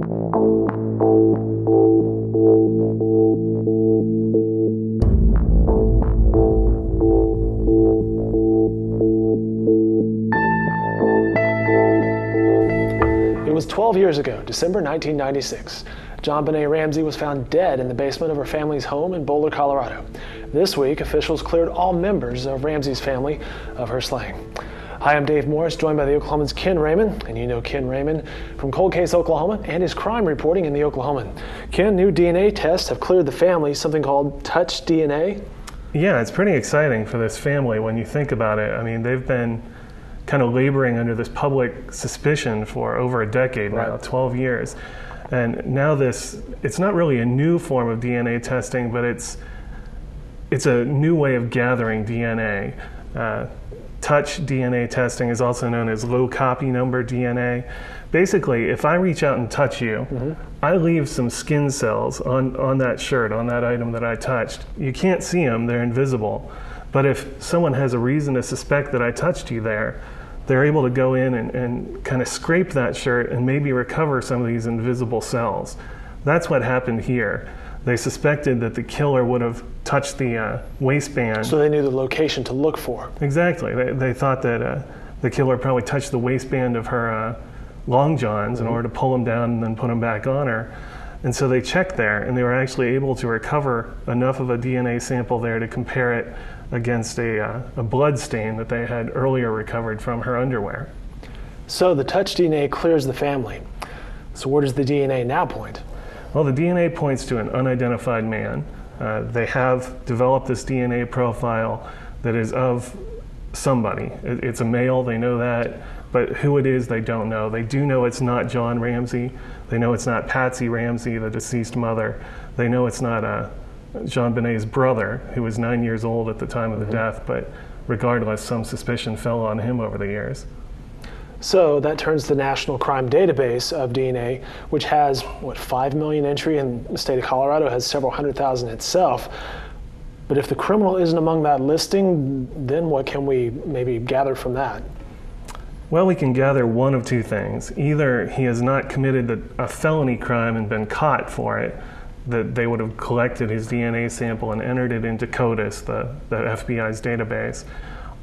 It was 12 years ago, December 1996. JonBenet Ramsey was found dead in the basement of her family's home in Boulder, Colorado. This week, officials cleared all members of Ramsey's family of her slaying. Hi, I'm Dave Morris, joined by the Oklahoman's Ken Raymond, and you know Ken Raymond from Cold Case Oklahoma and his crime reporting in the Oklahoman. Ken, new DNA tests have cleared the family, something called touch DNA. Yeah, it's pretty exciting for this family when you think about it. I mean, they've been kind of laboring under this public suspicion for over a decade now, 12 years. And now it's not really a new form of DNA testing, but it's a new way of gathering DNA. Touch DNA testing is also known as low copy number DNA. Basically, if I reach out and touch you, I leave some skin cells on that shirt, on that item that I touched. You can't see them, they're invisible. But if someone has a reason to suspect that I touched you there, they're able to go in and kind of scrape that shirt and maybe recover some of these invisible cells. That's what happened here. They suspected that the killer would have touched the waistband. So they knew the location to look for. Exactly. They thought that the killer probably touched the waistband of her long johns in order to pull them down and then put them back on her. And so they checked there, and they were actually able to recover enough of a DNA sample there to compare it against a blood stain that they had earlier recovered from her underwear. So the touch DNA clears the family. So where does the DNA now point? Well, the DNA points to an unidentified man. They have developed this DNA profile that is of somebody. It's a male, they know that, but who it is, they don't know. They do know it's not John Ramsey. They know it's not Patsy Ramsey, the deceased mother. They know it's not JonBenet's brother, who was 9 years old at the time of the death, but regardless, some suspicion fell on him over the years. So that turns the National Crime Database of DNA, which has, 5 million entry in the state of Colorado, has several 100,000 itself. But if the criminal isn't among that listing, then what can we maybe gather from that? Well, we can gather one of two things. Either he has not committed a felony crime and been caught for it, that they would have collected his DNA sample and entered it into CODIS, the FBI's database,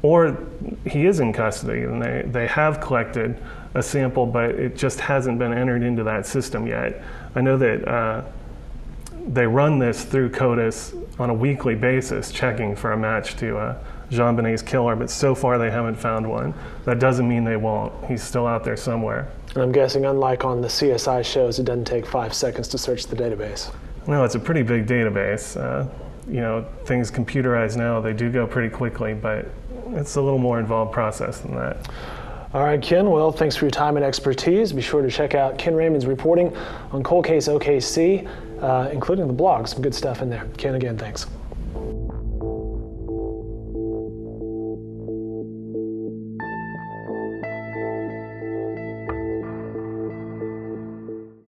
or he is in custody and they have collected a sample, but it just hasn't been entered into that system yet. I know that they run this through CODIS on a weekly basis, checking for a match to JonBenet's killer, but so far they haven't found one. That doesn't mean they won't. He's still out there somewhere. And I'm guessing, unlike on the CSI shows, it doesn't take 5 seconds to search the database. No, it's a pretty big database. Things computerized now, they do go pretty quickly, but it's a little more involved process than that. All right, Ken, well, thanks for your time and expertise. Be sure to check out Ken Raymond's reporting on Cold Case OKC, including the blog. Some good stuff in there. Ken, again, thanks.